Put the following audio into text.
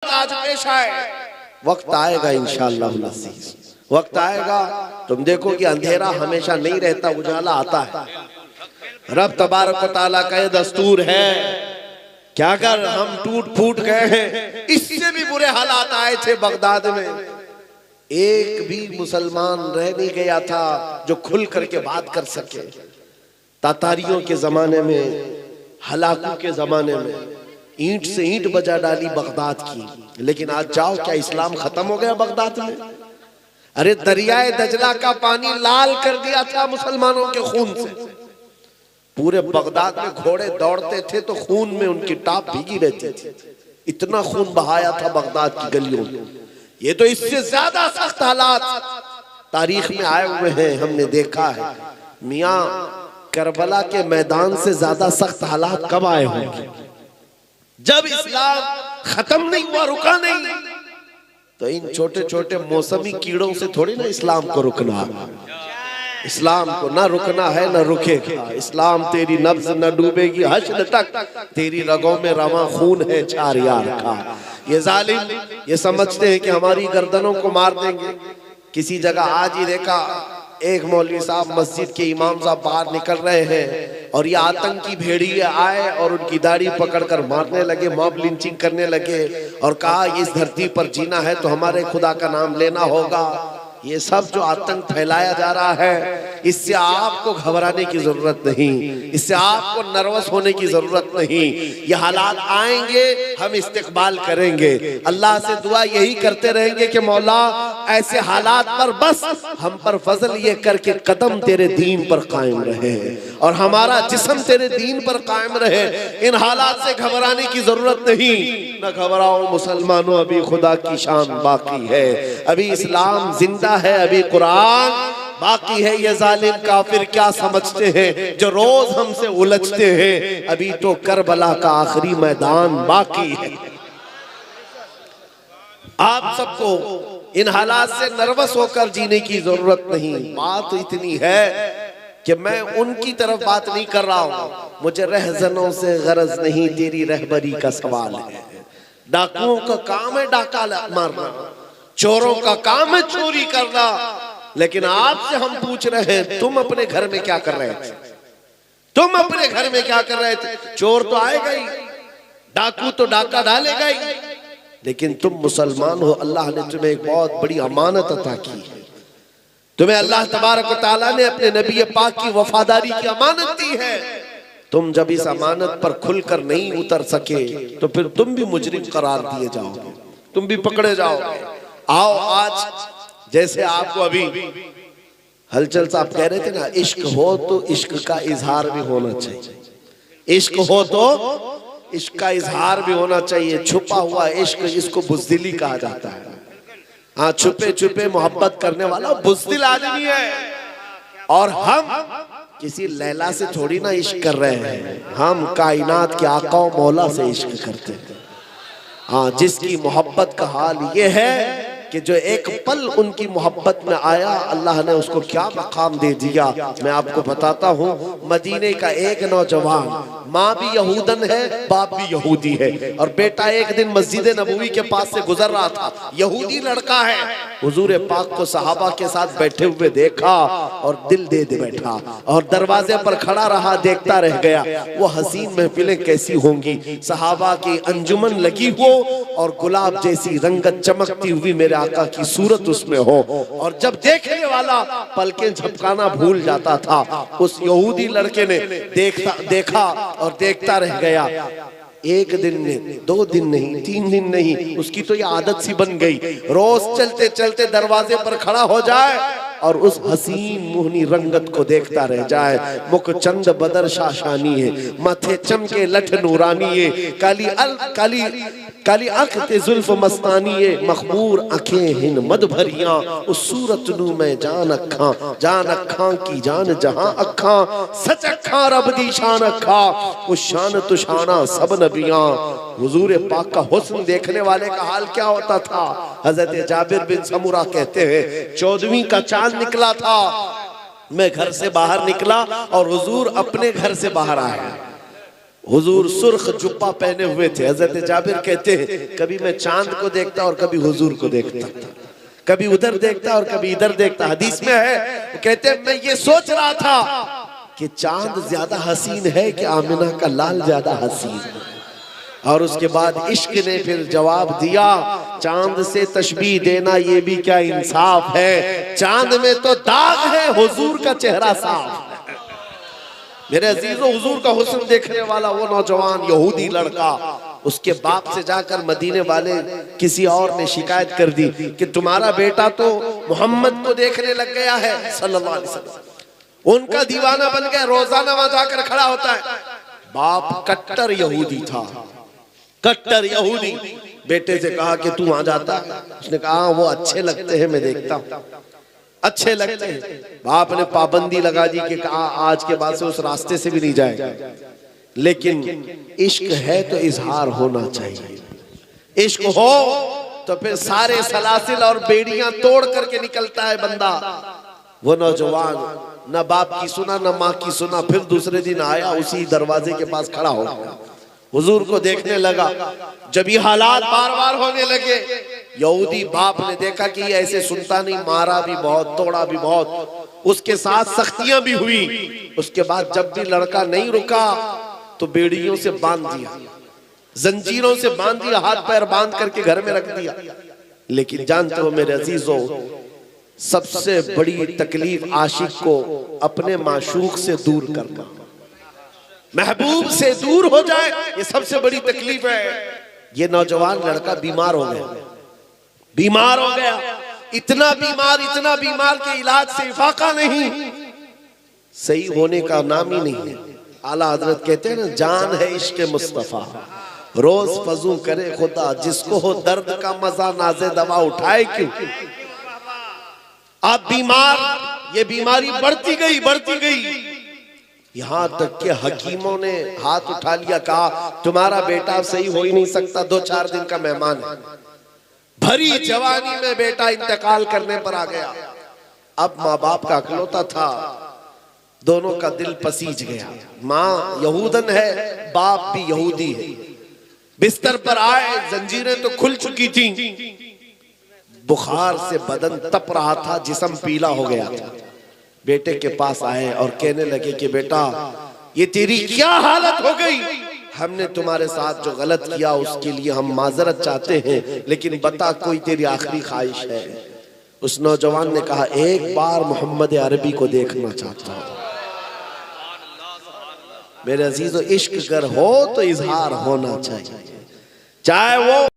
आज पेश आए। वक्त आएगा इंशाअल्लाह, वक्त आएगा तुम देखो कि अंधेरा हमेशा नहीं रहता, उजाला आता है। रब तबारक व तआला का दस्तूर है क्या अगर हम टूट फूट गए हैं, इससे भी बुरे हालात आए थे बगदाद में, एक भी मुसलमान रह नहीं गया था जो खुल करके बात कर सके। तातारियों के जमाने में, हलाकू के जमाने में ईंट से ईंट बजा डाली बगदाद की, लेकिन आज जाओ क्या इस्लाम खत्म हो गया बगदाद में? अरे दरियाए दजला का पानी लाल कर दिया था मुसलमानों के खून से। पूरे बगदाद में घोड़े दौड़ते थे तो खून में उनकी टाप भीगी रहती थी, इतना खून बहाया था बगदाद की गलियों में। ये तो इससे ज्यादा सख्त हालात तारीख में आए हुए हैं, हमने देखा है। मियां करबला के मैदान से ज्यादा सख्त हालात कब आए होंगे? जब इस्लाम खत्म नहीं हुआ, रुका नहीं। तो इन छोटे छोटे मौसमी कीड़ों से थोड़ी ना इस्लाम को रुकना, इस्लाम को ना रुकना है ना रुकेगा। इस्लाम तेरी नब्ज न डूबेगी हश्र तक, तेरी रगों में रवा खून है चार यार का। ये जालिम ये समझते हैं कि हमारी गर्दनों को मार देंगे। किसी जगह आज ही देखा, एक मौलवी साहब मस्जिद के इमाम साहब बाहर निकल रहे हैं और ये आतंकी भेड़िए आए और उनकी दाढ़ी पकड़कर मारने लगे, मॉब लिंचिंग करने लगे और कहा इस धरती पर जीना है तो हमारे खुदा का नाम लेना होगा। ये सब जो आतंक फैलाया जा रहा है, इससे आपको घबराने की जरूरत नहीं, इससे आपको नर्वस होने की जरूरत नहीं। ये हालात आएंगे, हम इस्तेकबाल करेंगे। अल्लाह से दुआ यही करते रहेंगे कि मौला ऐसे हालात पर बस हम पर फजल ये करके कदम तेरे दीन पर कायम रहे और हमारा जिस्म तेरे दीन पर कायम रहे। इन हालात से घबराने की जरूरत नहीं। न घबराओ मुसलमानों, अभी खुदा की शान बाकी है, अभी इस्लाम जिंदा है, अभी कुरान बाकी है। ये जालिम काफिर क्या समझते हैं जो रोज हमसे उलझते हैं? अभी तो करबला का आखिरी मैदान बाकी है। आप सबको इन हालात से नर्वस होकर जीने की जरूरत नहीं। बात इतनी है कि मैं उनकी तरफ बात नहीं कर रहा हूं, मुझे रहजनों से गरज नहीं, तेरी रहबरी का सवाल है। डाकुओं का काम है डाका मारना, चोरों का काम है चोरी करना, लेकिन आपसे हम पूछ रहे हैं तुम अपने घर में क्या कर रहे थे? तुम अपने घर में क्या कर रहे थे? चोर तो आएगा ही, डाकू तो डाका डालेगा ही, लेकिन तुम मुसलमान हो, अल्लाह ने तुम्हें एक बहुत बड़ी अमानत अता की है। तुम्हें अल्लाह तबारक व तआला ने अपने नबी पाक की वफादारी की अमानत दी है। तुम जब इस अमानत पर खुलकर नहीं उतर सके तो फिर तुम भी मुजरिम करार दिए जाओगे, तुम भी पकड़े जाओगे। आओ आज जैसे आपको अभी हलचल साहब कह रहे थे ना, इश्क हो तो इश्क का इजहार भी होना चाहिए, इश्क हो तो इश्क का इजहार भी होना चाहिए। छुपा हुआ इश्क, इसको बुज़दिली कहा जाता है। हाँ, छुपे छुपे मोहब्बत करने वाला बुज़दिल आदमी है। और हम किसी लैला से थोड़ी ना इश्क कर रहे हैं, हम कायनात के आका मौला से इश्क करते हैं। हाँ, जिसकी मोहब्बत का हाल ये है कि जो एक पल उनकी मोहब्बत में आया, अल्लाह ने उसको क्या मकाम दे दिया। मैं आपको बताता हूँ, मदीने का एक नौजवान, माँ भी यहूदन है, बाप भी यहूदी है, और बेटा एक दिन मस्जिद नबवी के पास से गुजर रहा था, यहूदी लड़का है। हुजूर पाक को सहाबा के साथ बैठे हुए देखा और दिल दे बैठा और दरवाजे पर खड़ा रहा, देखता रह गया। वो हसीन महफिलें कैसी होंगी, सहाबा की अंजुमन लगी हो और गुलाब जैसी रंगत चमकती हुई मेरे आका की सूरत उसमें हो, और जब देखने वाला पलकें झपकाना भूल जाता था, उस यहूदी लड़के ने देखा और देखता रह गया। एक दिन नहीं, 2 दिन नहीं, 3 दिन नहीं, उसकी तो ये आदत सी बन गई, रोज चलते चलते दरवाजे पर खड़ा हो जाए और उस हसीन मोहनी रंगत को देखता रह जाए। मुख चंद बदर शाशानी है, माथे चमके लठ नूरानी है, काली आँख ते जुल्फ मस्तानी है, मखमूर आँखें हिन मद भरियां, उस सूरत नू मैं जान अखां की जान जहां अखां, सच अखां रब दी शान अखां, उस शान तुशाना सब नबियां। हुजूर पाक का हुस्न देखने वाले का हाल क्या होता था? हजरत जाबिर बिन समुरा कहते हैं, 14वीं का चांद निकला था, मैं घर से बाहर निकला और हुजूर अपने घर से बाहर आए। हुजूर सुर्ख जुब्बा पहने हुए थे। हजरत जाबिर कहते हैं कभी मैं चांद को देखता और कभी हुजूर को देखता, कभी उधर देखता और कभी इधर देखता। हदीस में है, वो कहते हैं मैं ये सोच रहा था कि चांद ज्यादा हसीन है कि आमिना का लाल ज्यादा हसीन। और उसके बाद इश्क ने फिर जवाब दिया, चांद से तशबीह देना ये भी क्या इंसाफ है, चांद में तो दाग है, हुजूर का चेहरा साफ है। मेरे अजीजों, हुजूर का हुस्न देखने वाला वो नौजवान यहूदी लड़का, उसके बाप से जाकर मदीने वाले किसी और ने शिकायत कर दी कि तुम्हारा बेटा तो मोहम्मद को देखने लग गया है सल्लल्लाहु अलैहि वसल्लम, उनका दीवाना बन गया, रोजाना वहां जाकर खड़ा होता है। बाप कट्टर यहूदी था, कट्टर यहूदी। बेटे से कहा कि तू आ जाता, उसने कहा वो अच्छे लगते हैं, मैं देखता हूं, अच्छे लगते हैं। बाप ने पाबंदी लगा दी कि आज के बाद से उस रास्ते से भी नहीं जाएगा। लेकिन इश्क है तो इजहार होना चाहिए, इश्क हो तो फिर सारे सलासिल और बेड़ियां तोड़ करके निकलता है बंदा। वो नौजवान न बाप की सुना न माँ की सुना, फिर दूसरे दिन आया, उसी दरवाजे के पास खड़ा हो गया, हुजूर को देखने लगा। जब ये हालात बार बार होने लगे, यहूदी बाप ने देखा कि ये ऐसे सुनता नहीं, मारा भी बहुत, तोड़ा भी बहुत, उसके साथ सख्तियां भी हुई। उसके बाद जब भी लड़का नहीं रुका तो बेड़ियों से बांध दिया, जंजीरों से बांध दिया, हाथ पैर बांध करके घर में रख दिया। लेकिन जानते हो मेरे अजीजों, सबसे बड़ी तकलीफ आशिक को अपने माशूक से दूर करना, महबूब से दूर हो जाए, ये सबसे बड़ी तकलीफ है। ये नौजवान लड़का बीमार हो गया, बीमार हो गया, इतना बीमार के इलाज से इफाका नहीं, सही होने का नाम ही नहीं है। आला हजरत कहते हैं ना, जान है इश्क मुस्तफा, रोज फजू करे खुदा, जिसको हो दर्द का मजा नाज़े दवा उठाए क्यों। आप बीमार, ये बीमारी बढ़ती गई, यहां तक कि हकीमों ने हाथ उठा लिया, कहा तुम्हारा बेटा सही हो ही नहीं सकता, 2-4 दिन का मेहमान है। भरी जवानी में बेटा इंतकाल करने पर आ गया। अब माँ बाप का अकलौता था, दोनों का दिल पसीज गया। माँ यहूदन है, बाप भी यहूदी है। बिस्तर पर आए, जंजीरें तो खुल चुकी थी, बुखार से बदन तप रहा था, जिस्म पीला हो गया था। बेटे के पास आए और कहने लगे कि बेटा ये तेरी क्या हालत हो गई, हमने तुम्हारे साथ जो गलत किया उसके लिए हम माजरत चाहते हैं, लेकिन बता कोई तेरी आखिरी ख्वाहिश है। उस नौजवान ने कहा, एक बार मोहम्मद अरबी को देखना चाहता हूं। मेरे अजीजों, इश्क अगर हो तो इजहार होना चाहिए, चाहे वो